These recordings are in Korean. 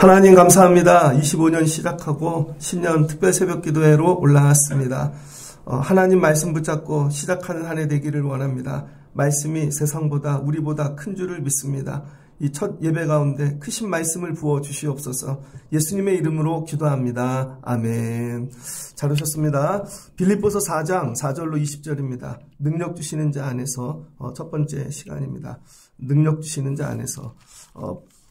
하나님 감사합니다. 25년 시작하고 신년 특별 새벽 기도회로 올라왔습니다. 하나님 말씀 붙잡고 시작하는 한 해 되기를 원합니다. 말씀이 세상보다 우리보다 큰 줄을 믿습니다. 이 첫 예배 가운데 크신 말씀을 부어 주시옵소서. 예수님의 이름으로 기도합니다. 아멘. 잘 오셨습니다. 빌립보서 4장 4절로 20절입니다. 능력 주시는 자 안에서 첫 번째 시간입니다. 능력 주시는 자 안에서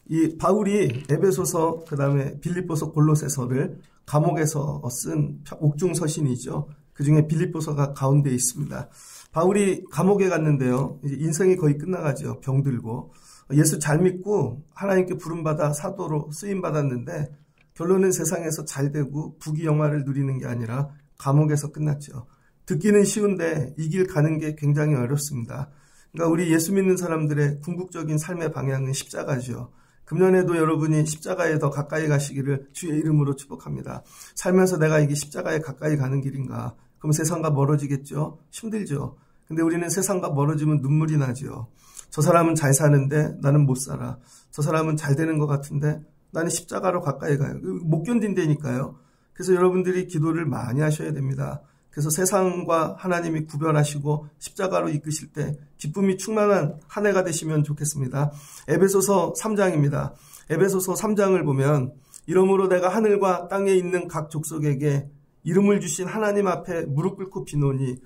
이 바울이 에베소서 그다음에 빌립보서 골로새서를 감옥에서 쓴 옥중서신이죠. 그중에 빌립보서가 가운데 있습니다. 바울이 감옥에 갔는데요. 이제 인생이 거의 끝나가죠. 병들고 예수 잘 믿고 하나님께 부름받아 사도로 쓰임받았는데 결론은 세상에서 잘되고 부귀영화를 누리는 게 아니라 감옥에서 끝났죠. 듣기는 쉬운데 이 길 가는 게 굉장히 어렵습니다. 그러니까 우리 예수 믿는 사람들의 궁극적인 삶의 방향은 십자가죠. 금년에도 여러분이 십자가에 더 가까이 가시기를 주의 이름으로 축복합니다. 살면서 내가 이게 십자가에 가까이 가는 길인가? 그럼 세상과 멀어지겠죠? 힘들죠? 근데 우리는 세상과 멀어지면 눈물이 나죠. 저 사람은 잘 사는데 나는 못 살아. 저 사람은 잘 되는 것 같은데 나는 십자가로 가까이 가요. 못 견딘다니까요. 그래서 여러분들이 기도를 많이 하셔야 됩니다. 그래서 세상과 하나님이 구별하시고 십자가로 이끄실 때 기쁨이 충만한 한 해가 되시면 좋겠습니다. 에베소서 3장입니다. 에베소서 3장을 보면 이러므로 내가 하늘과 땅에 있는 각 족속에게 이름을 주신 하나님 앞에 무릎 꿇고 비노니.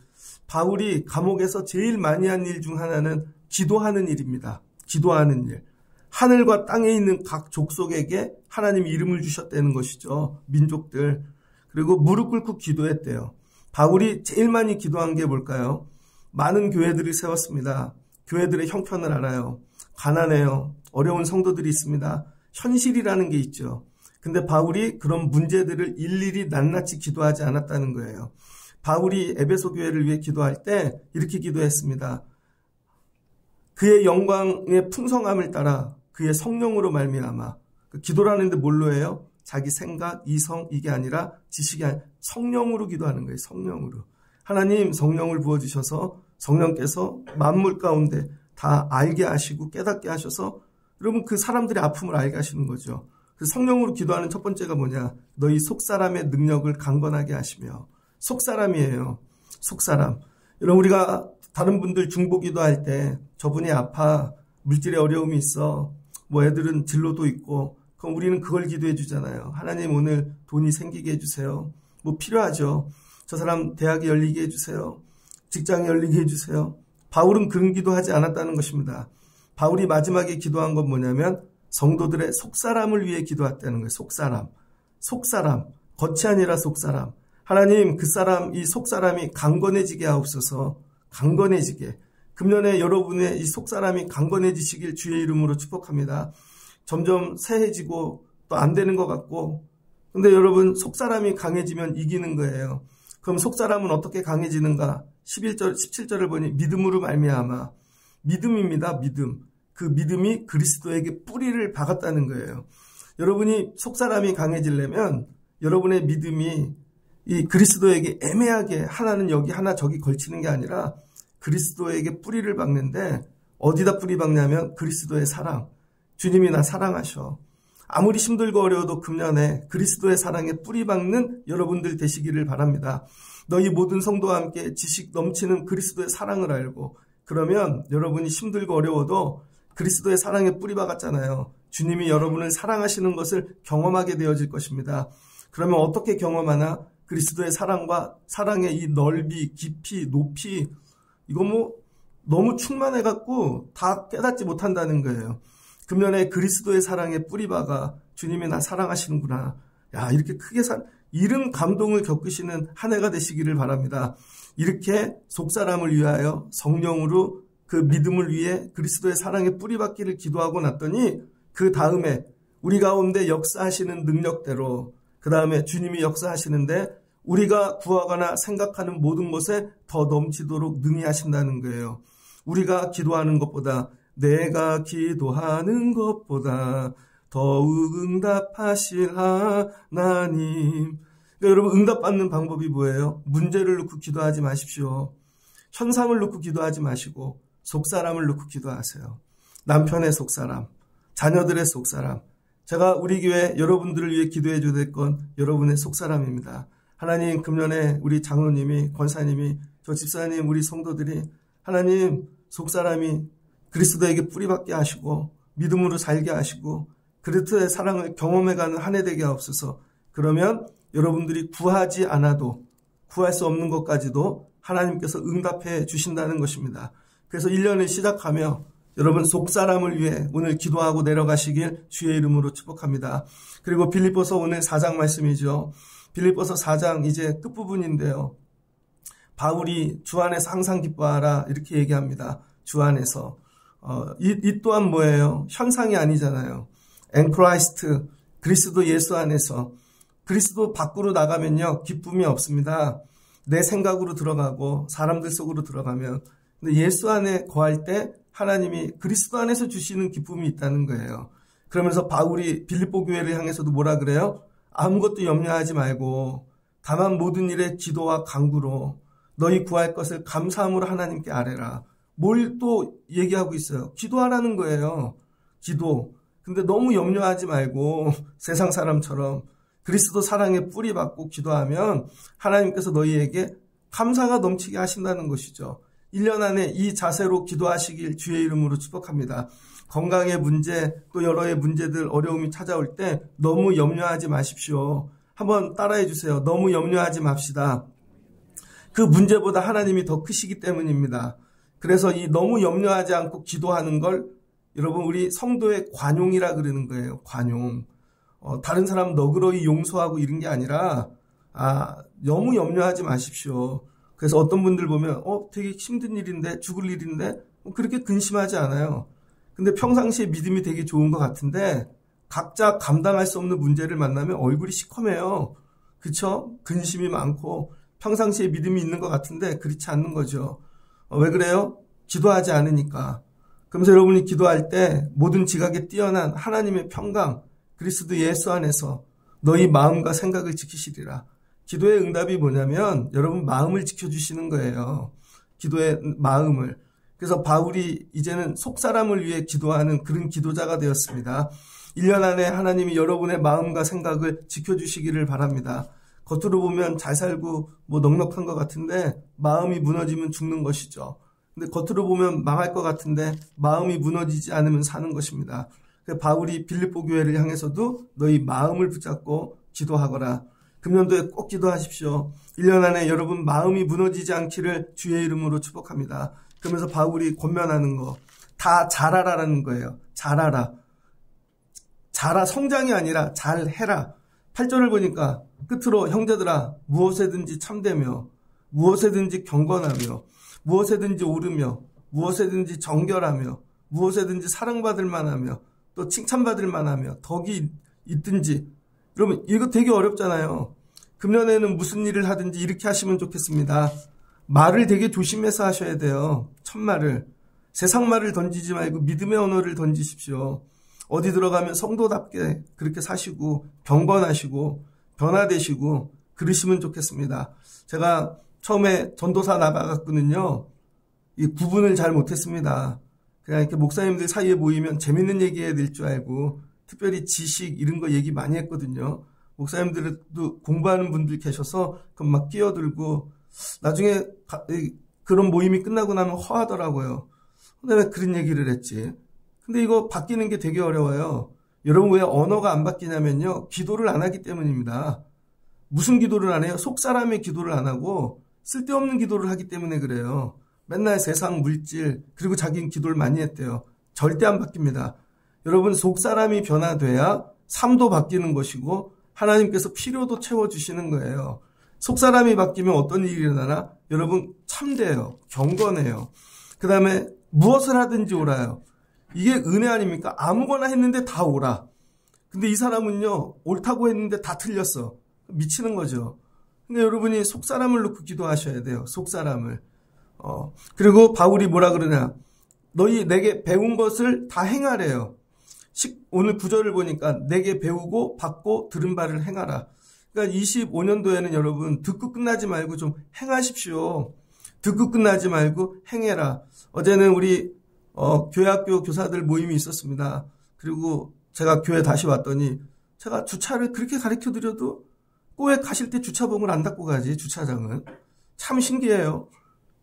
바울이 감옥에서 제일 많이 한 일 중 하나는 기도하는 일입니다. 기도하는 일. 하늘과 땅에 있는 각 족속에게 하나님이 이름을 주셨다는 것이죠. 민족들. 그리고 무릎 꿇고 기도했대요. 바울이 제일 많이 기도한 게 뭘까요? 많은 교회들을 세웠습니다. 교회들의 형편을 알아요. 가난해요. 어려운 성도들이 있습니다. 현실이라는 게 있죠. 근데 바울이 그런 문제들을 일일이 낱낱이 기도하지 않았다는 거예요. 바울이 에베소 교회를 위해 기도할 때 이렇게 기도했습니다. 그의 영광의 풍성함을 따라 그의 성령으로 말미암아. 기도라는데 뭘로 해요? 자기 생각, 이성 이게 아니라 지식이 아니라 성령으로 기도하는 거예요. 성령으로. 하나님 성령을 부어주셔서 성령께서 만물 가운데 다 알게 하시고 깨닫게 하셔서 여러분 그 사람들의 아픔을 알게 하시는 거죠. 그래서 성령으로 기도하는 첫 번째가 뭐냐? 너희 속사람의 능력을 강건하게 하시며. 속사람이에요. 속사람. 여러분 우리가 다른 분들 중보 기도할 때 저분이 아파. 물질에 어려움이 있어. 뭐 애들은 진로도 있고 그럼 우리는 그걸 기도해 주잖아요. 하나님 오늘 돈이 생기게 해주세요. 뭐 필요하죠. 저 사람 대학이 열리게 해주세요. 직장이 열리게 해주세요. 바울은 그런 기도하지 않았다는 것입니다. 바울이 마지막에 기도한 건 뭐냐면 성도들의 속사람을 위해 기도했다는 거예요. 속사람. 속사람. 겉이 아니라 속사람. 하나님 그 사람 이 속사람이 강건해지게 하옵소서. 강건해지게. 금년에 여러분의 이 속사람이 강건해지시길 주의 이름으로 축복합니다. 점점 쇠해지고 또 안 되는 것 같고 근데 여러분 속사람이 강해지면 이기는 거예요. 그럼 속사람은 어떻게 강해지는가? 11절, 17절을 보니 믿음으로 말미암아. 믿음입니다. 믿음. 그 믿음이 그리스도에게 뿌리를 박았다는 거예요. 여러분이 속사람이 강해지려면 여러분의 믿음이 이 그리스도에게 애매하게 하나는 여기 하나 저기 걸치는 게 아니라 그리스도에게 뿌리를 박는데 어디다 뿌리 박냐면 그리스도의 사랑. 주님이 나 사랑하셔. 아무리 힘들고 어려워도 금년에 그리스도의 사랑에 뿌리 박는 여러분들 되시기를 바랍니다. 너희 모든 성도와 함께 지식 넘치는 그리스도의 사랑을 알고 그러면 여러분이 힘들고 어려워도 그리스도의 사랑에 뿌리 박았잖아요. 주님이 여러분을 사랑하시는 것을 경험하게 되어질 것입니다. 그러면 어떻게 경험하나? 그리스도의 사랑과 사랑의 이 넓이, 깊이, 높이 이거 뭐 너무 충만해갖고 다 깨닫지 못한다는 거예요. 금년에 그리스도의 사랑에 뿌리박아 주님이 나 사랑하시는구나. 야 이렇게 크게 이른 감동을 겪으시는 한 해가 되시기를 바랍니다. 이렇게 속사람을 위하여 성령으로 그 믿음을 위해 그리스도의 사랑에 뿌리박기를 기도하고 났더니 그 다음에 우리 가운데 역사하시는 능력대로 그 다음에 주님이 역사하시는데 우리가 구하거나 생각하는 모든 것에 더 넘치도록 능히 하신다는 거예요. 우리가 기도하는 것보다 내가 기도하는 것보다 더욱 응답하실 하나님. 그러니까 여러분 응답받는 방법이 뭐예요? 문제를 놓고 기도하지 마십시오. 현상을 놓고 기도하지 마시고 속사람을 놓고 기도하세요. 남편의 속사람, 자녀들의 속사람. 제가 우리 교회 여러분들을 위해 기도해 줘야 될 건 여러분의 속사람입니다. 하나님, 금년에 우리 장로님이, 권사님이, 저 집사님, 우리 성도들이 하나님 속사람이 그리스도에게 뿌리박게 하시고 믿음으로 살게 하시고 그리스도의 사랑을 경험해가는 한 해 되게 하옵소서. 그러면 여러분들이 구하지 않아도 구할 수 없는 것까지도 하나님께서 응답해 주신다는 것입니다. 그래서 1년을 시작하며 여러분 속사람을 위해 오늘 기도하고 내려가시길 주의 이름으로 축복합니다. 그리고 빌립보서 오늘 4장 말씀이죠. 빌립보서 4장 이제 끝부분인데요. 바울이 주 안에서 항상 기뻐하라 이렇게 얘기합니다. 주 안에서. 이 또한 뭐예요? 현상이 아니잖아요. 엔 크라이스트, 그리스도 예수 안에서. 그리스도 밖으로 나가면요 기쁨이 없습니다. 내 생각으로 들어가고 사람들 속으로 들어가면. 근데 예수 안에 거할 때 하나님이 그리스도 안에서 주시는 기쁨이 있다는 거예요. 그러면서 바울이 빌립보 교회를 향해서도 뭐라 그래요? 아무것도 염려하지 말고 다만 모든 일에 기도와 간구로 너희 구할 것을 감사함으로 하나님께 아뢰라. 뭘 또 얘기하고 있어요? 기도하라는 거예요. 기도. 근데 너무 염려하지 말고 세상 사람처럼 그리스도 사랑에 뿌리 박고 기도하면 하나님께서 너희에게 감사가 넘치게 하신다는 것이죠. 1년 안에 이 자세로 기도하시길 주의 이름으로 축복합니다. 건강의 문제, 또 여러의 문제들, 어려움이 찾아올 때 너무 염려하지 마십시오. 한번 따라해 주세요. 너무 염려하지 맙시다. 그 문제보다 하나님이 더 크시기 때문입니다. 그래서 이 너무 염려하지 않고 기도하는 걸 여러분 우리 성도의 관용이라 그러는 거예요. 관용. 다른 사람 너그러이 용서하고 이런 게 아니라 너무 염려하지 마십시오. 그래서 어떤 분들 보면 되게 힘든 일인데 죽을 일인데 그렇게 근심하지 않아요. 근데 평상시에 믿음이 되게 좋은 것 같은데 각자 감당할 수 없는 문제를 만나면 얼굴이 시커매요. 그쵸? 근심이 많고 평상시에 믿음이 있는 것 같은데 그렇지 않는 거죠. 왜 그래요? 기도하지 않으니까. 그러면서 여러분이 기도할 때 모든 지각에 뛰어난 하나님의 평강 그리스도 예수 안에서 너희 마음과 생각을 지키시리라. 기도의 응답이 뭐냐면 여러분 마음을 지켜주시는 거예요. 기도의 마음을. 그래서 바울이 이제는 속사람을 위해 기도하는 그런 기도자가 되었습니다. 1년 안에 하나님이 여러분의 마음과 생각을 지켜주시기를 바랍니다. 겉으로 보면 잘 살고 넉넉한 것 같은데 마음이 무너지면 죽는 것이죠. 근데 겉으로 보면 망할 것 같은데 마음이 무너지지 않으면 사는 것입니다. 바울이 빌립보 교회를 향해서도 너희 마음을 붙잡고 기도하거라. 금년도에 꼭 기도하십시오. 1년 안에 여러분 마음이 무너지지 않기를 주의 이름으로 축복합니다. 그러면서 바울이 권면하는 거 다 잘하라라는 거예요. 잘하라. 성장이 아니라 잘해라. 8절을 보니까 끝으로 형제들아 무엇에든지 참되며 무엇에든지 경건하며 무엇에든지 옳으며 무엇에든지 정결하며 무엇에든지 사랑받을 만하며 또 칭찬받을 만하며 덕이 있든지. 여러분 이거 되게 어렵잖아요. 금년에는 무슨 일을 하든지 이렇게 하시면 좋겠습니다. 말을 되게 조심해서 하셔야 돼요. 첫말을. 세상 말을 던지지 말고 믿음의 언어를 던지십시오. 어디 들어가면 성도답게 그렇게 사시고 경건하시고 변화되시고 그러시면 좋겠습니다. 제가 처음에 전도사 나가갔거든요. 이 구분을 잘 못했습니다. 그냥 이렇게 목사님들 사이에 모이면 재밌는 얘기해야 될 줄 알고 특별히 지식 이런 거 얘기 많이 했거든요. 목사님들도 공부하는 분들 계셔서 그럼 막 끼어들고 나중에 그런 모임이 끝나고 나면 허하더라고요. 근데 왜 그런 얘기를 했지? 근데 이거 바뀌는 게 되게 어려워요. 여러분 왜 언어가 안 바뀌냐면요. 기도를 안 하기 때문입니다. 무슨 기도를 안 해요? 속사람의 기도를 안 하고 쓸데없는 기도를 하기 때문에 그래요. 맨날 세상 물질 그리고 자기는 기도를 많이 했대요. 절대 안 바뀝니다. 여러분 속사람이 변화돼야 삶도 바뀌는 것이고 하나님께서 필요도 채워주시는 거예요. 속사람이 바뀌면 어떤 일이 일어나나? 여러분 참돼요. 경건해요. 그 다음에 무엇을 하든지 옳아요. 이게 은혜 아닙니까? 아무거나 했는데 다 옳아. 근데 이 사람은요 옳다고 했는데 다 틀렸어. 미치는 거죠. 근데 여러분이 속사람을 놓고 기도하셔야 돼요. 속사람을. 그리고 바울이 뭐라 그러냐? 너희 내게 배운 것을 다 행하래요. 오늘 9절을 보니까 내게 배우고 받고 들은 바를 행하라. 그러니까 25년도에는 여러분 듣고 끝나지 말고 좀 행하십시오. 듣고 끝나지 말고 행해라. 어제는 우리 교회학교 교사들 모임이 있었습니다. 그리고 제가 교회 다시 왔더니 제가 주차를 그렇게 가르쳐드려도 왜 가실 때 주차봉을 안 닫고 가지, 주차장은. 참 신기해요.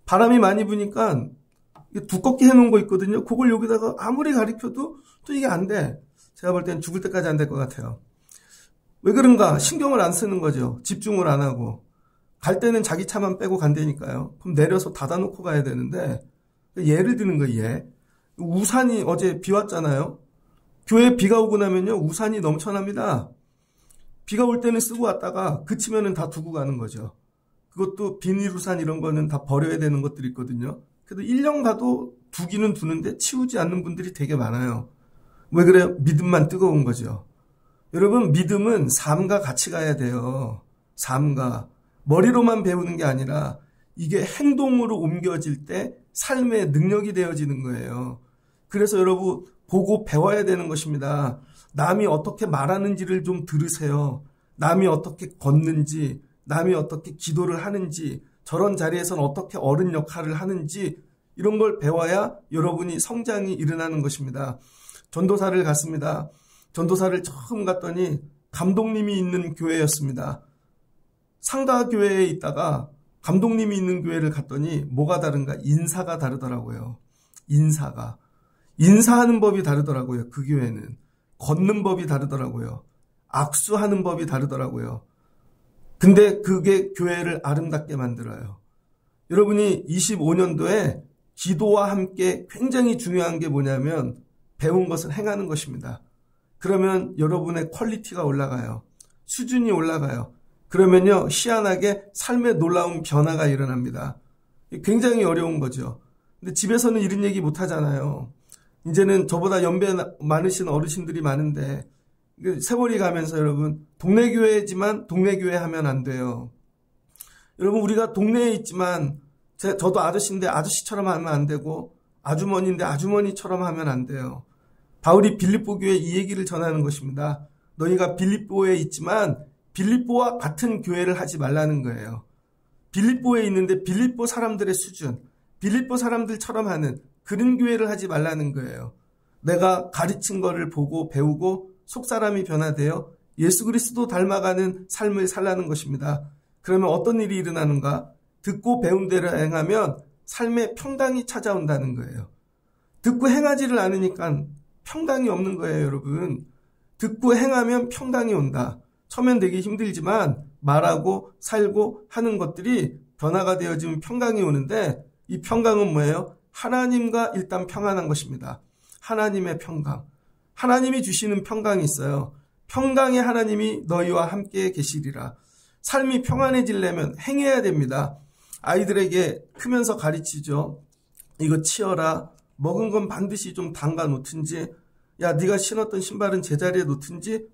바람이 많이 부니까 두껍게 해놓은 거 있거든요. 그걸 여기다가 아무리 가르쳐도 또 이게 안 돼. 제가 볼 땐 죽을 때까지 안 될 것 같아요. 왜 그런가? 신경을 안 쓰는 거죠. 집중을 안 하고. 갈 때는 자기 차만 빼고 간다니까요. 그럼 내려서 닫아놓고 가야 되는데, 예를 드는 거예요, 예. 우산이 어제 비 왔잖아요. 교회에 비가 오고 나면요, 우산이 넘쳐납니다. 비가 올 때는 쓰고 왔다가 그치면은 다 두고 가는 거죠. 그것도 비닐우산 이런 거는 다 버려야 되는 것들이 있거든요. 그래도 1년 가도 두기는 두는데 치우지 않는 분들이 되게 많아요. 왜 그래요? 믿음만 뜨거운 거죠. 여러분, 믿음은 삶과 같이 가야 돼요. 삶과. 머리로만 배우는 게 아니라 이게 행동으로 옮겨질 때 삶의 능력이 되어지는 거예요. 그래서 여러분, 보고 배워야 되는 것입니다. 남이 어떻게 말하는지를 좀 들으세요. 남이 어떻게 걷는지, 남이 어떻게 기도를 하는지, 저런 자리에서는 어떻게 어른 역할을 하는지 이런 걸 배워야 여러분이 성장이 일어나는 것입니다. 전도사를 갔습니다. 전도사를 처음 갔더니 감독님이 있는 교회였습니다. 상가 교회에 있다가 감독님이 있는 교회를 갔더니 뭐가 다른가? 인사가 다르더라고요. 인사가. 인사하는 법이 다르더라고요. 그 교회는. 걷는 법이 다르더라고요. 악수하는 법이 다르더라고요. 근데 그게 교회를 아름답게 만들어요. 여러분이 25년도에 기도와 함께 굉장히 중요한 게 뭐냐면 배운 것을 행하는 것입니다. 그러면 여러분의 퀄리티가 올라가요. 수준이 올라가요. 그러면요, 희한하게 삶의 놀라운 변화가 일어납니다. 굉장히 어려운 거죠. 근데 집에서는 이런 얘기 못 하잖아요. 이제는 저보다 연배 많으신 어르신들이 많은데 세월이 가면서 여러분, 동네 교회지만 동네 교회 하면 안 돼요. 여러분, 우리가 동네에 있지만 저도 아저씨인데 아저씨처럼 하면 안 되고 아주머니인데 아주머니처럼 하면 안 돼요. 바울이 빌립보 교회에 이 얘기를 전하는 것입니다. 너희가 빌립보에 있지만 빌립보와 같은 교회를 하지 말라는 거예요. 빌립보에 있는데 빌립보 사람들의 수준, 빌립보 사람들처럼 하는 그런 교회를 하지 말라는 거예요. 내가 가르친 거를 보고 배우고 속사람이 변화되어 예수 그리스도 닮아가는 삶을 살라는 것입니다. 그러면 어떤 일이 일어나는가? 듣고 배운 대로 행하면 삶의 평강이 찾아온다는 거예요. 듣고 행하지를 않으니까 평강이 없는 거예요, 여러분. 듣고 행하면 평강이 온다. 처음엔 되게 힘들지만 말하고 살고 하는 것들이 변화가 되어지면 평강이 오는데 이 평강은 뭐예요? 하나님과 일단 평안한 것입니다. 하나님의 평강. 하나님이 주시는 평강이 있어요. 평강의 하나님이 너희와 함께 계시리라. 삶이 평안해지려면 행해야 됩니다. 아이들에게 크면서 가르치죠. 이거 치어라. 먹은 건 반드시 좀 담가 놓든지, 야, 네가 신었던 신발은 제자리에 놓든지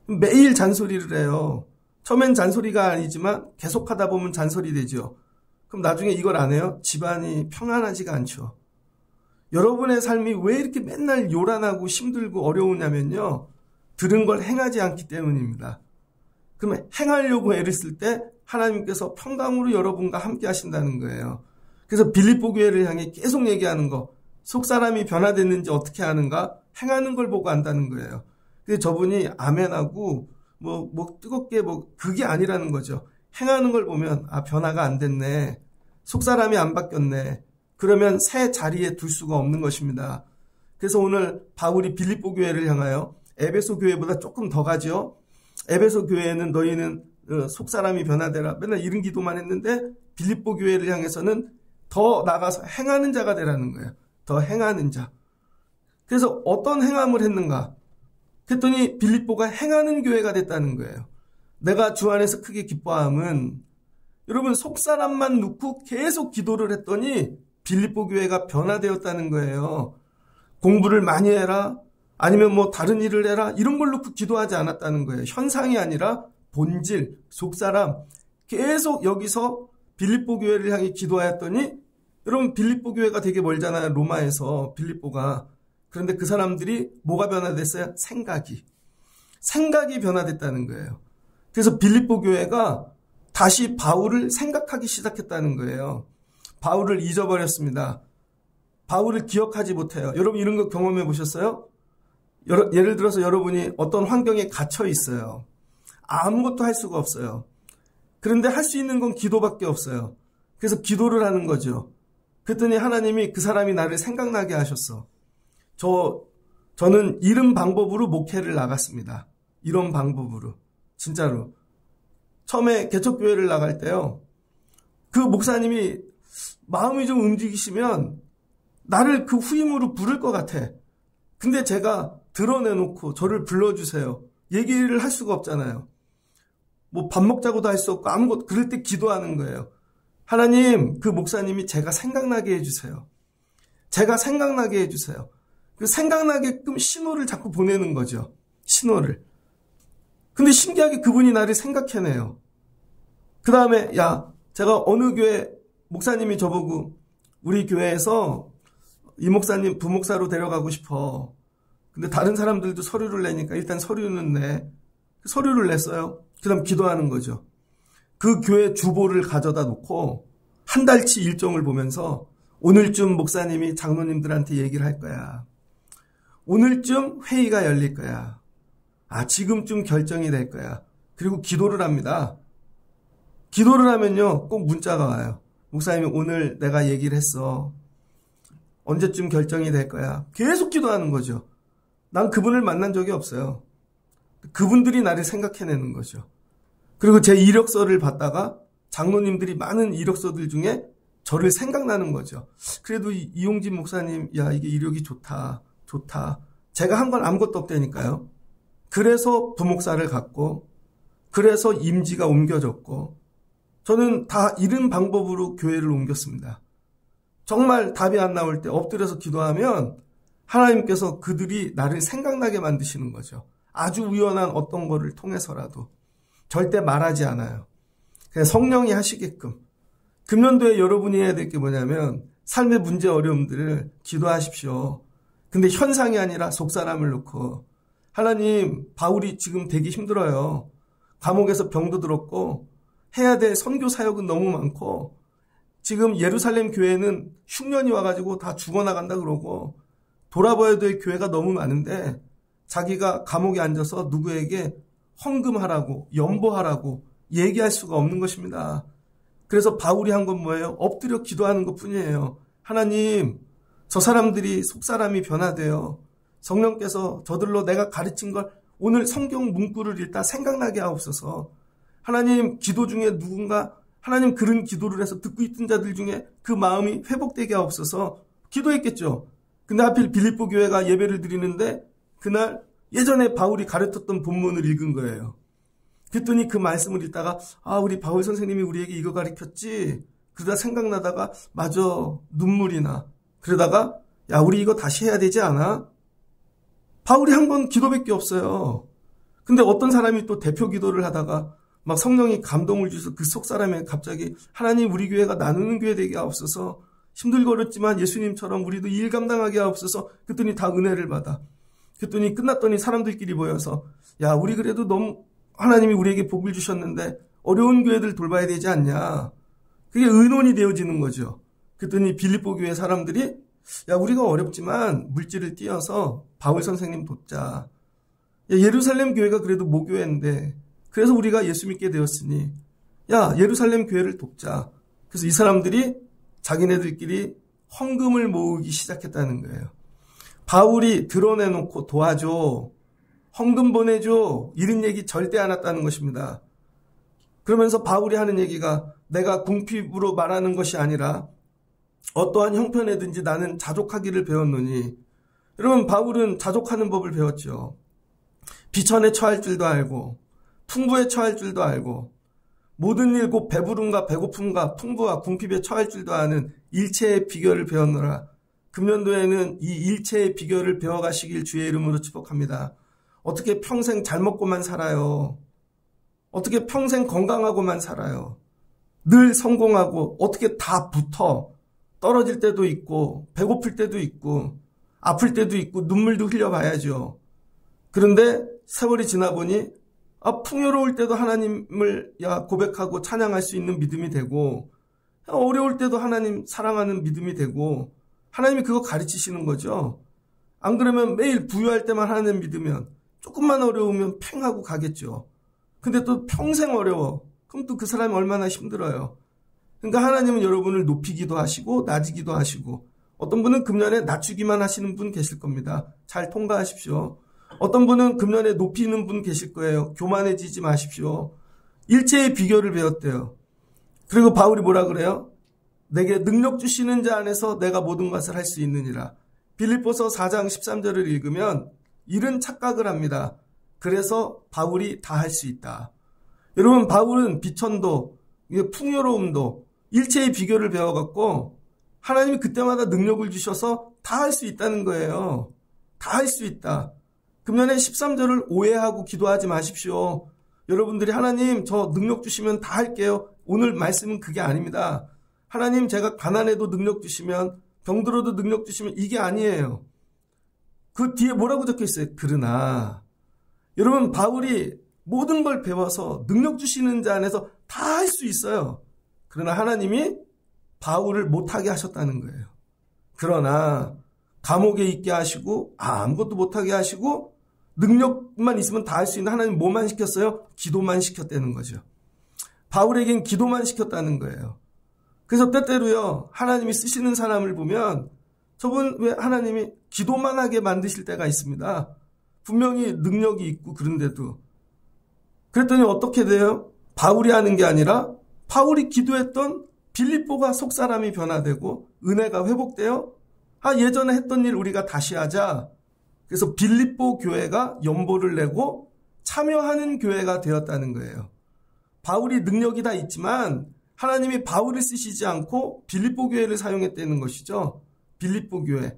매일 잔소리를 해요. 처음엔 잔소리가 아니지만 계속하다 보면 잔소리 되죠. 그럼 나중에 이걸 안 해요? 집안이 평안하지가 않죠. 여러분의 삶이 왜 이렇게 맨날 요란하고 힘들고 어려우냐면요, 들은 걸 행하지 않기 때문입니다. 그러면 행하려고 애를 쓸 때 하나님께서 평강으로 여러분과 함께 하신다는 거예요. 그래서 빌립보 교회를 향해 계속 얘기하는 거, 속사람이 변화됐는지 어떻게 하는가? 행하는 걸 보고 안다는 거예요. 근데 저분이 아멘하고 뜨겁게 그게 아니라는 거죠. 행하는 걸 보면 변화가 안 됐네. 속사람이 안 바뀌었네. 그러면 새 자리에 둘 수가 없는 것입니다. 그래서 오늘 바울이 빌립보 교회를 향하여 에베소 교회보다 조금 더 가죠. 에베소 교회는 너희는 속사람이 변화되라. 맨날 이런 기도만 했는데 빌립보 교회를 향해서는 더 나가서 행하는 자가 되라는 거예요. 더 행하는 자. 그래서 어떤 행함을 했는가? 그랬더니 빌립보가 행하는 교회가 됐다는 거예요. 내가 주 안에서 크게 기뻐함은 여러분 속사람만 놓고 계속 기도를 했더니 빌립보 교회가 변화되었다는 거예요. 공부를 많이 해라. 아니면 다른 일을 해라. 이런 걸 놓고 기도하지 않았다는 거예요. 현상이 아니라 본질, 속사람. 계속 여기서 빌립보 교회를 향해 기도하였더니 여러분 빌립보 교회가 되게 멀잖아요. 로마에서 빌립보가. 그런데 그 사람들이 뭐가 변화됐어요? 생각이 변화됐다는 거예요. 그래서 빌립보 교회가 다시 바울을 생각하기 시작했다는 거예요. 바울을 잊어버렸습니다. 바울을 기억하지 못해요. 여러분 이런 거 경험해 보셨어요? 예를 들어서 여러분이 어떤 환경에 갇혀 있어요. 아무것도 할 수가 없어요. 그런데 할 수 있는 건 기도밖에 없어요. 그래서 기도를 하는 거죠. 그랬더니 하나님이 그 사람이 나를 생각나게 하셨어. 저는 이런 방법으로 목회를 나갔습니다. 이런 방법으로. 진짜로. 처음에 개척교회를 나갈 때요. 그 목사님이 마음이 좀 움직이시면 나를 그 후임으로 부를 것 같아. 근데 제가 드러내놓고 저를 불러주세요. 얘기를 할 수가 없잖아요. 뭐 밥 먹자고도 할 수 없고 아무것도. 그럴 때 기도하는 거예요. 하나님, 그 목사님이 제가 생각나게 해주세요. 제가 생각나게 해주세요. 그 생각나게끔 신호를 자꾸 보내는 거죠. 신호를. 근데 신기하게 그분이 나를 생각해내요. 그 다음에 제가 어느 교회 목사님이 저보고 우리 교회에서 이 목사님 부목사로 데려가고 싶어. 근데 다른 사람들도 서류를 내니까 일단 서류는 내. 서류를 냈어요. 그 다음 기도하는 거죠. 그 교회 주보를 가져다 놓고 한 달치 일정을 보면서 오늘쯤 목사님이 장로님들한테 얘기를 할 거야. 오늘쯤 회의가 열릴 거야. 지금쯤 결정이 될 거야. 그리고 기도를 합니다. 기도를 하면요, 꼭 문자가 와요. 목사님이 오늘 내가 얘기를 했어. 언제쯤 결정이 될 거야. 계속 기도하는 거죠. 난 그분을 만난 적이 없어요. 그분들이 나를 생각해내는 거죠. 그리고 제 이력서를 받다가 장로님들이 많은 이력서들 중에 저를 생각나는 거죠. 그래도 이용진 목사님, 이게 이력이 좋다. 제가 한 건 아무것도 없다니까요. 그래서 부목사를 갖고, 그래서 임지가 옮겨졌고, 저는 다 이런 방법으로 교회를 옮겼습니다. 정말 답이 안 나올 때 엎드려서 기도하면 하나님께서 그들이 나를 생각나게 만드시는 거죠. 아주 우연한 어떤 거를 통해서라도. 절대 말하지 않아요. 그냥 성령이 하시게끔. 금년도에 여러분이 해야 될 게 뭐냐면 삶의 문제 어려움들을 기도하십시오. 근데 현상이 아니라 속사람을 놓고 하나님, 바울이 지금 되게 힘들어요. 감옥에서 병도 들었고 해야 될 선교 사역은 너무 많고 지금 예루살렘 교회는 흉년이 와가지고 다 죽어나간다 그러고 돌아봐야 될 교회가 너무 많은데 자기가 감옥에 앉아서 누구에게 헌금하라고 연보하라고 얘기할 수가 없는 것입니다. 그래서 바울이 한 건 뭐예요? 엎드려 기도하는 것뿐이에요. 하나님, 저 사람들이 속사람이 변화되어 성령께서 저들로 내가 가르친 걸 오늘 성경 문구를 읽다 생각나게 하옵소서. 하나님, 기도 중에 누군가 하나님 그런 기도를 해서 듣고 있던 자들 중에 그 마음이 회복되게 하옵소서. 기도했겠죠. 근데 하필 빌립보 교회가 예배를 드리는데 그날 예전에 바울이 가르쳤던 본문을 읽은 거예요. 그랬더니 그 말씀을 읽다가 우리 바울 선생님이 우리에게 이거 가르쳤지. 그러다 생각나다가 맞아, 눈물이 나. 그러다가 우리 이거 다시 해야 되지 않아? 바울이 한 건 기도밖에 없어요. 근데 어떤 사람이 또 대표 기도를 하다가 막 성령이 감동을 주셔서 그 속 사람에 갑자기 하나님, 우리 교회가 나누는 교회 되게 하옵소서. 힘들거렸지만 예수님처럼 우리도 일 감당하게 하옵소서. 그랬더니 다 은혜를 받아. 그랬더니 끝났더니 사람들끼리 모여서 우리 그래도 너무 하나님이 우리에게 복을 주셨는데 어려운 교회들 돌봐야 되지 않냐. 그게 의논이 되어지는 거죠. 그랬더니 빌립보 교회 사람들이 우리가 어렵지만 물질을 띄어서 바울 선생님 돕자. 예루살렘 교회가 그래도 모교회인데 그래서 우리가 예수 믿게 되었으니 예루살렘 교회를 돕자. 그래서 이 사람들이 자기네들끼리 헌금을 모으기 시작했다는 거예요. 바울이 드러내놓고 도와줘, 헌금 보내줘, 이런 얘기 절대 안 했다는 것입니다. 그러면서 바울이 하는 얘기가 내가 궁핍으로 말하는 것이 아니라 어떠한 형편에든지 나는 자족하기를 배웠노니. 여러분, 바울은 자족하는 법을 배웠죠. 비천에 처할 줄도 알고 풍부에 처할 줄도 알고 모든 일 곧 배부름과 배고픔과 풍부와 궁핍에 처할 줄도 아는 일체의 비결을 배웠노라. 금년도에는 이 일체의 비결을 배워가시길 주의 이름으로 축복합니다. 어떻게 평생 잘 먹고만 살아요? 어떻게 평생 건강하고만 살아요? 늘 성공하고 어떻게 다 붙어? 떨어질 때도 있고 배고플 때도 있고 아플 때도 있고 눈물도 흘려봐야죠. 그런데 세월이 지나 보니 풍요로울 때도 하나님을 고백하고 찬양할 수 있는 믿음이 되고 어려울 때도 하나님 사랑하는 믿음이 되고 하나님이 그거 가르치시는 거죠. 안 그러면 매일 부유할 때만 하나님 믿으면 조금만 어려우면 팽 하고 가겠죠. 근데 또 평생 어려워. 그럼 또 그 사람이 얼마나 힘들어요. 그러니까 하나님은 여러분을 높이기도 하시고 낮이기도 하시고 어떤 분은 금년에 낮추기만 하시는 분 계실 겁니다. 잘 통과하십시오. 어떤 분은 금년에 높이는 분 계실 거예요. 교만해지지 마십시오. 일체의 비결을 배웠대요. 그리고 바울이 뭐라 그래요? 내게 능력 주시는 자 안에서 내가 모든 것을 할 수 있느니라. 빌립보서 4장 13절을 읽으면 이런 착각을 합니다. 그래서 바울이 다 할 수 있다. 여러분, 바울은 비천도, 풍요로움도 일체의 비결을 배워갖고 하나님이 그때마다 능력을 주셔서 다 할 수 있다는 거예요. 다 할 수 있다. 금년에 13절을 오해하고 기도하지 마십시오. 여러분들이 하나님 저 능력 주시면 다 할게요. 오늘 말씀은 그게 아닙니다. 하나님 제가 가난해도 능력 주시면 병들어도 능력 주시면 이게 아니에요. 그 뒤에 뭐라고 적혀 있어요? 그러나 여러분 바울이 모든 걸 배워서 능력 주시는 자 안에서 다 할 수 있어요. 그러나 하나님이 바울을 못하게 하셨다는 거예요. 그러나 감옥에 있게 하시고 아무것도 못하게 하시고 능력만 있으면 다 할 수 있는 하나님 뭐만 시켰어요? 기도만 시켰다는 거죠. 바울에겐 기도만 시켰다는 거예요. 그래서 때때로요 하나님이 쓰시는 사람을 보면 저분 왜 하나님이 기도만 하게 만드실 때가 있습니다. 분명히 능력이 있고 그런데도. 그랬더니 어떻게 돼요? 바울이 하는 게 아니라 바울이 기도했던 빌립보가 속사람이 변화되고 은혜가 회복되어 예전에 했던 일 우리가 다시 하자. 그래서 빌립보 교회가 연보를 내고 참여하는 교회가 되었다는 거예요. 바울이 능력이 다 있지만 하나님이 바울을 쓰시지 않고 빌립보 교회를 사용했다는 것이죠. 빌립보 교회.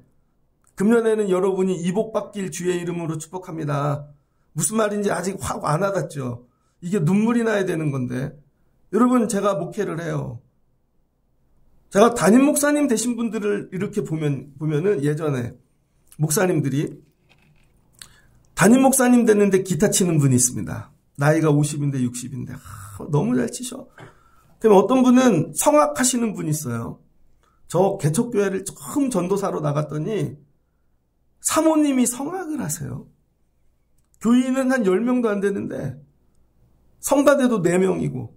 금년에는 여러분이 이복받길 주의 이름으로 축복합니다. 무슨 말인지 아직 확 안 와닿죠. 이게 눈물이 나야 되는 건데. 여러분 제가 목회를 해요. 제가 담임 목사님 되신 분들을 이렇게 보면은 예전에 목사님들이 담임 목사님 됐는데 기타 치는 분이 있습니다. 나이가 50인데 60인데 너무 잘 치셔. 그럼 어떤 분은 성악하시는 분이 있어요. 저 개척교회를 처음 전도사로 나갔더니 사모님이 성악을 하세요. 교인은 한 10명도 안 되는데 성가대도 4명이고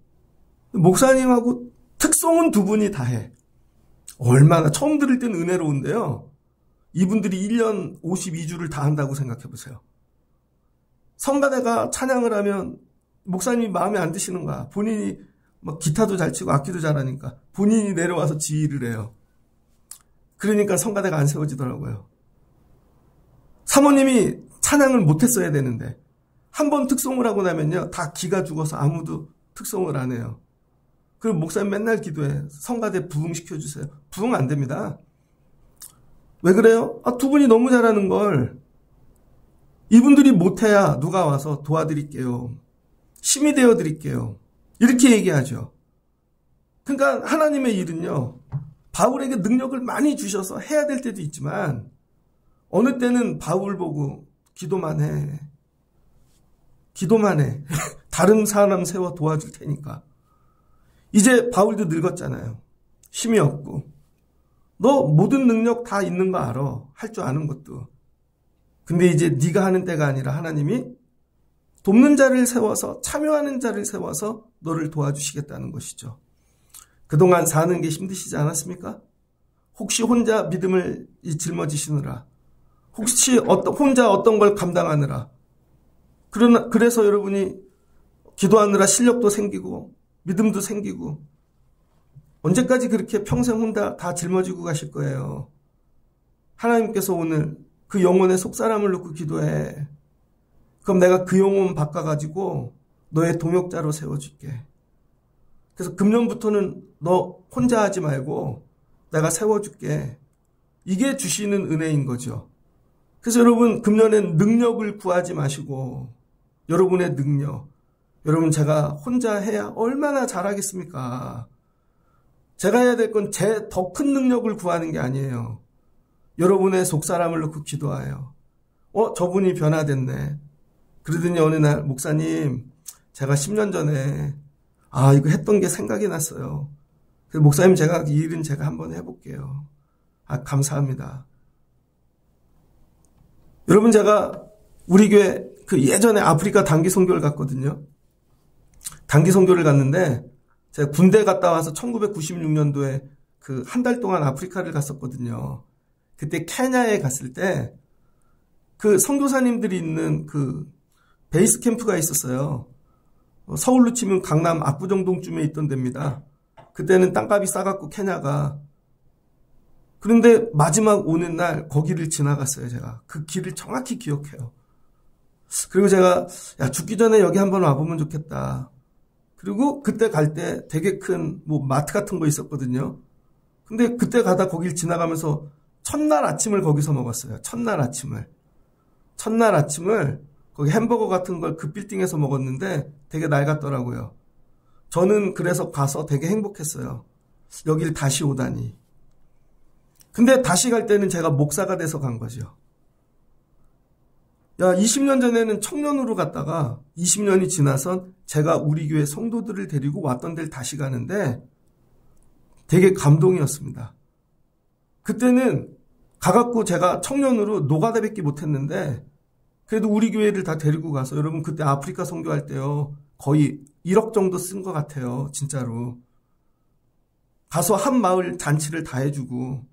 목사님하고 특송은 2분이 다 해. 얼마나 처음 들을 땐 은혜로운데요. 이분들이 1년 52주를 다 한다고 생각해 보세요. 성가대가 찬양을 하면 목사님이 마음에 안 드시는 거야. 본인이 막 기타도 잘 치고 악기도 잘하니까 본인이 내려와서 지휘를 해요. 그러니까 성가대가 안 세워지더라고요. 사모님이 찬양을 못했어야 되는데 한 번 특송을 하고 나면요 다 기가 죽어서 아무도 특송을 안 해요. 그리고 목사님 맨날 기도해. 성가대 부흥시켜주세요. 부흥 안 됩니다. 왜 그래요? 2분이 너무 잘하는 걸. 이분들이 못해야 누가 와서 도와드릴게요. 힘이 되어드릴게요. 이렇게 얘기하죠. 그러니까 하나님의 일은요. 바울에게 능력을 많이 주셔서 해야 될 때도 있지만 어느 때는 바울 보고 기도만 해. 기도만 해. 다른 사람 세워 도와줄 테니까. 이제 바울도 늙었잖아요. 힘이 없고. 너 모든 능력 다 있는 거 알아. 할 줄 아는 것도. 근데 이제 네가 하는 때가 아니라 하나님이 돕는 자를 세워서 참여하는 자를 세워서 너를 도와주시겠다는 것이죠. 그동안 사는 게 힘드시지 않았습니까? 혹시 혼자 믿음을 짊어지시느라 혹시 혼자 어떤 걸 감당하느라 그래서 여러분이 기도하느라 실력도 생기고 믿음도 생기고 언제까지 그렇게 평생 혼자 다 짊어지고 가실 거예요. 하나님께서 오늘 그 영혼의 속사람을 놓고 기도해. 그럼 내가 그 영혼 바꿔가지고 너의 동역자로 세워줄게. 그래서 금년부터는 너 혼자 하지 말고 내가 세워줄게. 이게 주시는 은혜인 거죠. 그래서 여러분 금년엔 능력을 구하지 마시고 여러분의 능력. 여러분 제가 혼자 해야 얼마나 잘하겠습니까? 제가 해야 될 건 제 더 큰 능력을 구하는 게 아니에요. 여러분의 속사람을 놓고 기도하여. 저분이 변화됐네. 그러더니 어느 날 목사님 제가 10년 전에 이거 했던 게 생각이 났어요. 목사님 제가 이 일은 제가 한번 해볼게요. 감사합니다. 여러분 제가 우리 교회 예전에 아프리카 단기 선교를 갔거든요. 단기 선교를 갔는데 제가 군대 갔다 와서 1996년도에 한 달 동안 아프리카를 갔었거든요. 그때 케냐에 갔을 때 선교사님들이 있는 베이스 캠프가 있었어요. 서울로 치면 강남 압구정동쯤에 있던 데입니다. 그때는 땅값이 싸갖고 케냐가. 그런데 마지막 오는 날 거기를 지나갔어요, 제가. 그 길을 정확히 기억해요. 그리고 제가 죽기 전에 여기 한번 와보면 좋겠다. 그리고 그때 갈 때 되게 큰 마트 같은 거 있었거든요. 근데 그때 가다 거길 지나가면서 첫날 아침을 거기서 먹었어요. 첫날 아침을 거기 햄버거 같은 걸 그 빌딩에서 먹었는데 되게 낡았더라고요. 저는 그래서 가서 되게 행복했어요. 여길 다시 오다니. 근데 다시 갈 때는 제가 목사가 돼서 간 거죠. 20년 전에는 청년으로 갔다가 20년이 지나선 제가 우리 교회 성도들을 데리고 왔던 데를 다시 가는데 되게 감동이었습니다. 그때는 가갖고 제가 청년으로 노가다밖에 못했는데 그래도 우리 교회를 다 데리고 가서 여러분 그때 아프리카 선교할 때요. 거의 1억 정도 쓴 것 같아요. 진짜로. 가서 한 마을 잔치를 다 해주고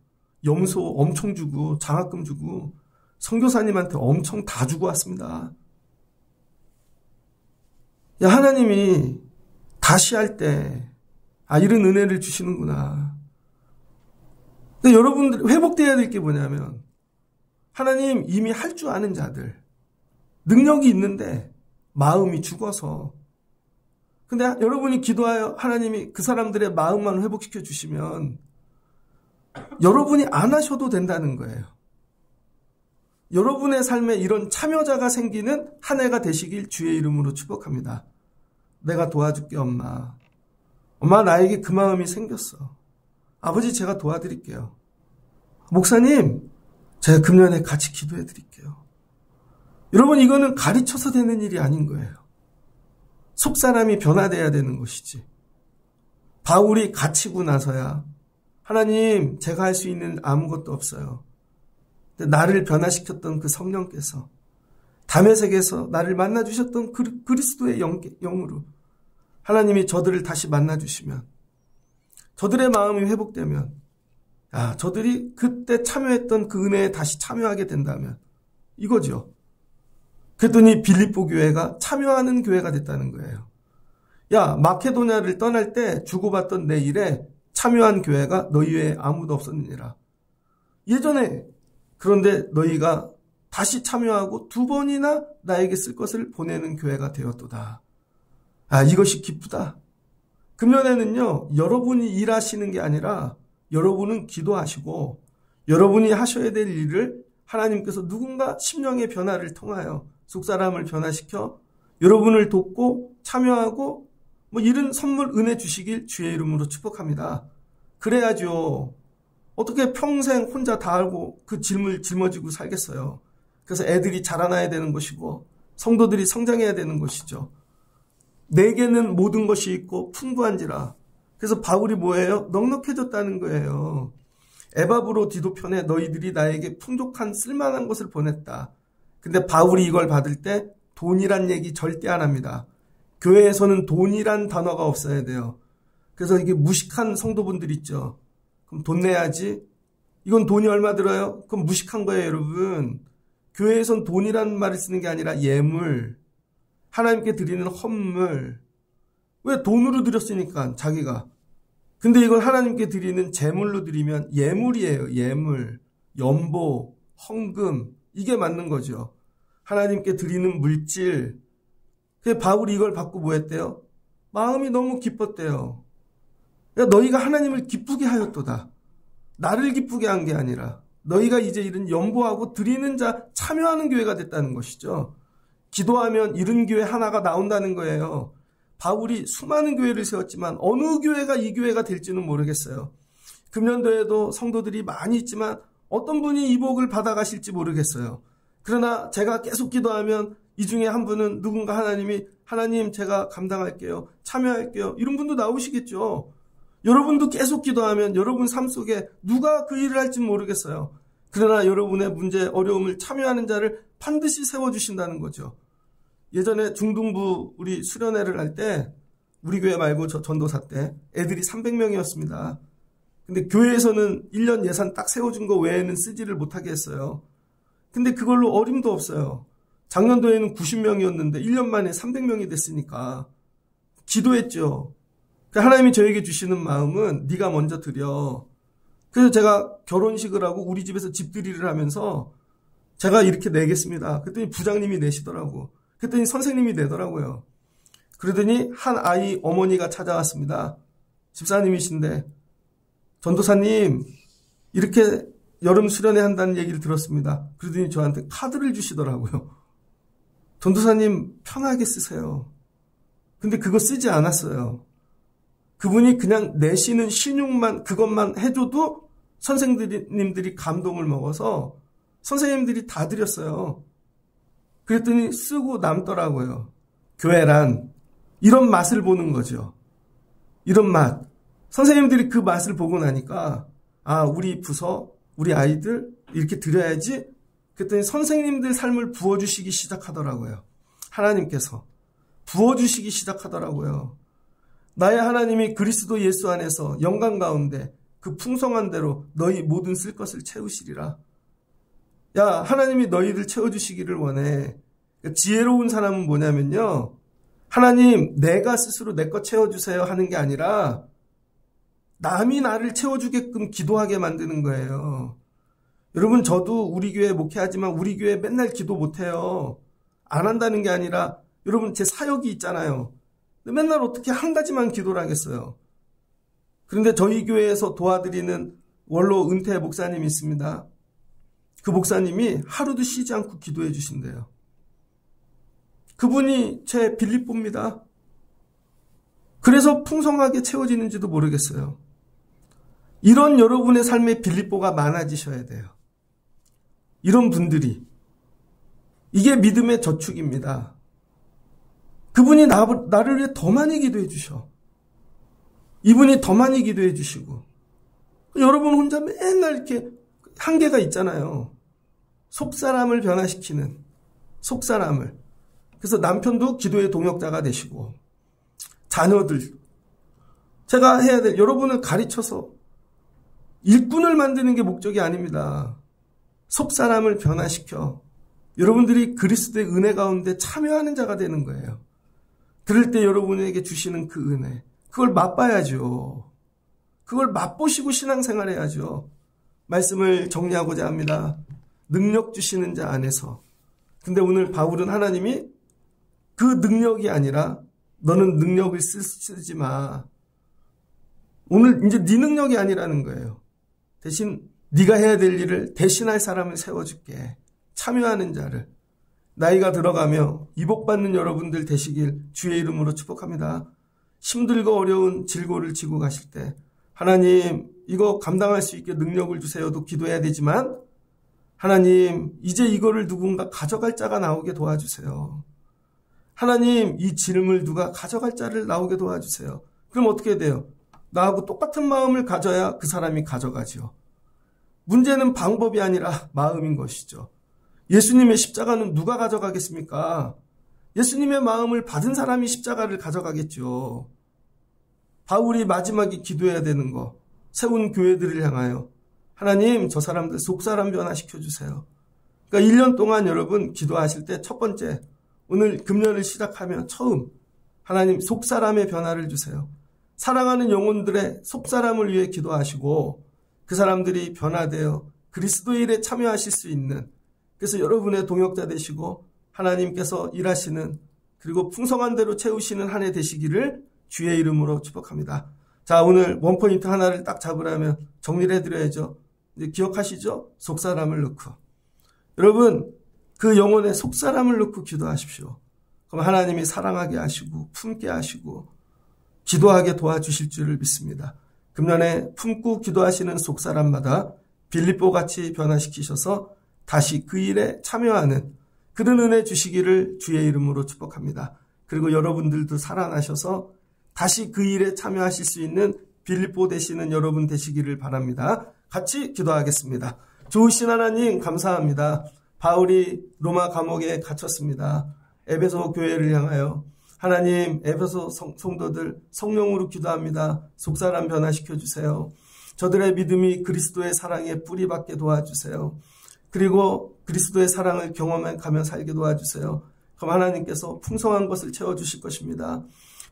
염소 엄청 주고 장학금 주고 선교사님한테 엄청 다 주고 왔습니다. 하나님이 다시 할 때 이런 은혜를 주시는구나. 근데 여러분들 회복돼야 될 게 뭐냐면 하나님 이미 할 줄 아는 자들 능력이 있는데 마음이 죽어서 근데 여러분이 기도하여 하나님이 그 사람들의 마음만 회복시켜 주시면 여러분이 안 하셔도 된다는 거예요. 여러분의 삶에 이런 참여자가 생기는 한 해가 되시길 주의 이름으로 축복합니다. 내가 도와줄게 엄마. 엄마 나에게 그 마음이 생겼어. 아버지 제가 도와드릴게요. 목사님 제가 금년에 같이 기도해 드릴게요. 여러분 이거는 가르쳐서 되는 일이 아닌 거예요. 속사람이 변화돼야 되는 것이지. 바울이 갇히고 나서야 하나님 제가 할 수 있는 아무것도 없어요. 나를 변화시켰던 그 성령께서 다메섹에서 나를 만나주셨던 그리스도의 영으로 하나님이 저들을 다시 만나주시면 저들의 마음이 회복되면 저들이 그때 참여했던 그 은혜에 다시 참여하게 된다면 이거죠. 그랬더니 빌립보 교회가 참여하는 교회가 됐다는 거예요. 마케도냐를 떠날 때 주고받던 내 일에 참여한 교회가 너희 외에 아무도 없었느니라. 예전에 그런데 너희가 다시 참여하고 2번이나 나에게 쓸 것을 보내는 교회가 되었도다. 이것이 기쁘다. 금년에는요, 여러분이 일하시는 게 아니라 여러분은 기도하시고 여러분이 하셔야 될 일을 하나님께서 누군가 심령의 변화를 통하여 속사람을 변화시켜 여러분을 돕고 참여하고 이런 선물 은혜 주시길 주의 이름으로 축복합니다. 그래야죠. 어떻게 평생 혼자 다 알고 그 짐을 짊어지고 살겠어요. 그래서 애들이 자라나야 되는 것이고 성도들이 성장해야 되는 것이죠. 내게는 모든 것이 있고 풍부한지라. 그래서 바울이 뭐예요? 넉넉해졌다는 거예요. 에바브로 디도편에 너희들이 나에게 풍족한 쓸만한 것을 보냈다. 근데 바울이 이걸 받을 때 돈이란 얘기 절대 안 합니다. 교회에서는 돈이란 단어가 없어야 돼요. 그래서 이게 무식한 성도분들 있죠. 그럼 돈 내야지. 이건 돈이 얼마 들어요? 그럼 무식한 거예요, 여러분. 교회에선 돈이란 말을 쓰는 게 아니라 예물, 하나님께 드리는 헌물. 왜 돈으로 드렸으니까 자기가. 근데 이걸 하나님께 드리는 제물로 드리면 예물이에요. 예물, 연보, 헌금. 이게 맞는 거죠. 하나님께 드리는 물질. 그래서 바울이 이걸 받고 뭐 했대요? 마음이 너무 기뻤대요. 너희가 하나님을 기쁘게 하였도다. 나를 기쁘게 한 게 아니라 너희가 이제 이런 연보하고 드리는 자 참여하는 교회가 됐다는 것이죠. 기도하면 이런 교회 하나가 나온다는 거예요. 바울이 수많은 교회를 세웠지만 어느 교회가 이 교회가 될지는 모르겠어요. 금년도에도 성도들이 많이 있지만 어떤 분이 이 복을 받아가실지 모르겠어요. 그러나 제가 계속 기도하면 이 중에 한 분은 누군가 하나님이 하나님 제가 감당할게요. 참여할게요. 이런 분도 나오시겠죠. 여러분도 계속 기도하면 여러분 삶 속에 누가 그 일을 할지 모르겠어요. 그러나 여러분의 문제, 어려움을 참여하는 자를 반드시 세워주신다는 거죠. 예전에 중등부 우리 수련회를 할 때 우리 교회 말고 저 전도사 때 애들이 300명이었습니다. 근데 교회에서는 1년 예산 딱 세워준 거 외에는 쓰지를 못하게 했어요. 근데 그걸로 어림도 없어요. 작년도에는 90명이었는데 1년 만에 300명이 됐으니까 기도했죠. 하나님이 저에게 주시는 마음은 네가 먼저 드려. 그래서 제가 결혼식을 하고 우리 집에서 집들이를 하면서 제가 이렇게 내겠습니다. 그랬더니 부장님이 내시더라고. 그랬더니 선생님이 내더라고요. 그러더니 한 아이 어머니가 찾아왔습니다. 집사님이신데 전도사님 이렇게 여름 수련회 한다는 얘기를 들었습니다. 그러더니 저한테 카드를 주시더라고요. 전도사님 편하게 쓰세요. 근데 그거 쓰지 않았어요. 그분이 그냥 내시는 신용만 그것만 해줘도 선생님들이 감동을 먹어서 선생님들이 다 드렸어요. 그랬더니 쓰고 남더라고요. 교회란 이런 맛을 보는 거죠. 이런 맛. 선생님들이 그 맛을 보고 나니까 아 우리 부서 우리 아이들 이렇게 드려야지. 그랬더니 선생님들 삶을 부어주시기 시작하더라고요. 하나님께서 부어주시기 시작하더라고요. 나의 하나님이 그리스도 예수 안에서 영광 가운데 그 풍성한 대로 너희 모든 쓸 것을 채우시리라. 야 하나님이 너희들 채워주시기를 원해. 지혜로운 사람은 뭐냐면요. 하나님 내가 스스로 내 것 채워주세요 하는 게 아니라 남이 나를 채워주게끔 기도하게 만드는 거예요. 여러분 저도 우리 교회 목회하지만 우리 교회 맨날 기도 못해요. 안 한다는 게 아니라 여러분 제 사역이 있잖아요. 맨날 어떻게 한 가지만 기도를 하겠어요. 그런데 저희 교회에서 도와드리는 원로 은퇴 목사님이 있습니다. 그 목사님이 하루도 쉬지 않고 기도해 주신대요. 그분이 제 빌립보입니다. 그래서 풍성하게 채워지는지도 모르겠어요. 이런 여러분의 삶의 빌립보가 많아지셔야 돼요. 이런 분들이. 이게 믿음의 저축입니다. 그분이 나를 위해 더 많이 기도해 주셔. 이분이 더 많이 기도해 주시고. 여러분 혼자 맨날 이렇게 한계가 있잖아요. 속사람을 변화시키는 속사람을. 그래서 남편도 기도의 동역자가 되시고 자녀들. 제가 해야 될 여러분을 가르쳐서 일꾼을 만드는 게 목적이 아닙니다. 속사람을 변화시켜 여러분들이 그리스도의 은혜 가운데 참여하는 자가 되는 거예요. 그럴 때 여러분에게 주시는 그 은혜, 그걸 맛봐야죠. 그걸 맛보시고 신앙생활 해야죠. 말씀을 정리하고자 합니다. 능력 주시는 자 안에서. 근데 오늘 바울은 하나님이 그 능력이 아니라 너는 능력을 쓰지 마. 오늘 이제 네 능력이 아니라는 거예요. 대신 네가 해야 될 일을 대신할 사람을 세워줄게. 참여하는 자를. 나이가 들어가며 이복받는 여러분들 되시길 주의 이름으로 축복합니다. 힘들고 어려운 질고를 지고 가실 때 하나님 이거 감당할 수 있게 능력을 주세요도 기도해야 되지만 하나님 이제 이거를 누군가 가져갈 자가 나오게 도와주세요. 하나님 이 짐을 누가 가져갈 자를 나오게 도와주세요. 그럼 어떻게 돼요? 나하고 똑같은 마음을 가져야 그 사람이 가져가죠. 문제는 방법이 아니라 마음인 것이죠. 예수님의 십자가는 누가 가져가겠습니까? 예수님의 마음을 받은 사람이 십자가를 가져가겠죠. 바울이 마지막에 기도해야 되는 거, 세운 교회들을 향하여 하나님 저 사람들 속사람 변화시켜주세요. 그러니까 1년 동안 여러분 기도하실 때 첫 번째, 오늘 금년을 시작하면 처음 하나님 속사람의 변화를 주세요. 사랑하는 영혼들의 속사람을 위해 기도하시고 그 사람들이 변화되어 그리스도의 일에 참여하실 수 있는, 그래서 여러분의 동역자 되시고 하나님께서 일하시는 그리고 풍성한 대로 채우시는 한 해 되시기를 주의 이름으로 축복합니다. 자, 오늘 원포인트 하나를 딱 잡으려면 정리를 해드려야죠. 이제 기억하시죠? 속사람을 넣고. 여러분 그 영혼의 속사람을 넣고 기도하십시오. 그럼 하나님이 사랑하게 하시고 품게 하시고 기도하게 도와주실 줄을 믿습니다. 금년에 품고 기도하시는 속사람마다 빌립보같이 변화시키셔서 다시 그 일에 참여하는 그런 은혜 주시기를 주의 이름으로 축복합니다. 그리고 여러분들도 살아나셔서 다시 그 일에 참여하실 수 있는 빌립보 되시는 여러분 되시기를 바랍니다. 같이 기도하겠습니다. 좋으신 하나님 감사합니다. 바울이 로마 감옥에 갇혔습니다. 에베소 교회를 향하여 하나님, 에베소 성도들 성령으로 기도합니다. 속사람 변화시켜 주세요. 저들의 믿음이 그리스도의 사랑에 뿌리박게 도와주세요. 그리고 그리스도의 사랑을 경험하며 살게 도와주세요. 그럼 하나님께서 풍성한 것을 채워주실 것입니다.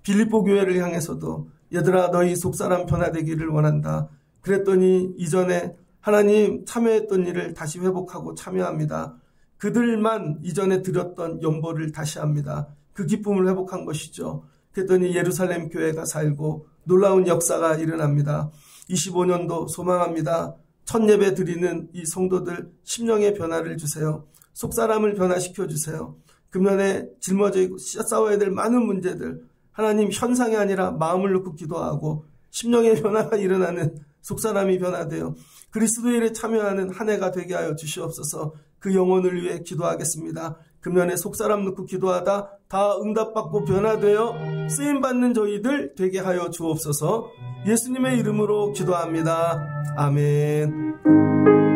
빌립보 교회를 향해서도 얘들아 너희 속사람 변화되기를 원한다. 그랬더니 이전에 하나님 참여했던 일을 다시 회복하고 참여합니다. 그들만 이전에 드렸던 연보를 다시 합니다. 그 기쁨을 회복한 것이죠. 그랬더니 예루살렘 교회가 살고 놀라운 역사가 일어납니다. 25년도 소망합니다. 첫 예배 드리는 이 성도들 심령의 변화를 주세요. 속사람을 변화시켜 주세요. 금년에 짊어져 있고 싸워야 될 많은 문제들 하나님 현상이 아니라 마음을 놓고 기도하고 심령의 변화가 일어나는 속사람이 변화되어 그리스도의 일에 참여하는 한 해가 되게 하여 주시옵소서. 그 영혼을 위해 기도하겠습니다. 금년에 속사람 놓고 기도하다 다 응답받고 변화되어 쓰임받는 저희들 되게 하여 주옵소서. 예수님의 이름으로 기도합니다. 아멘.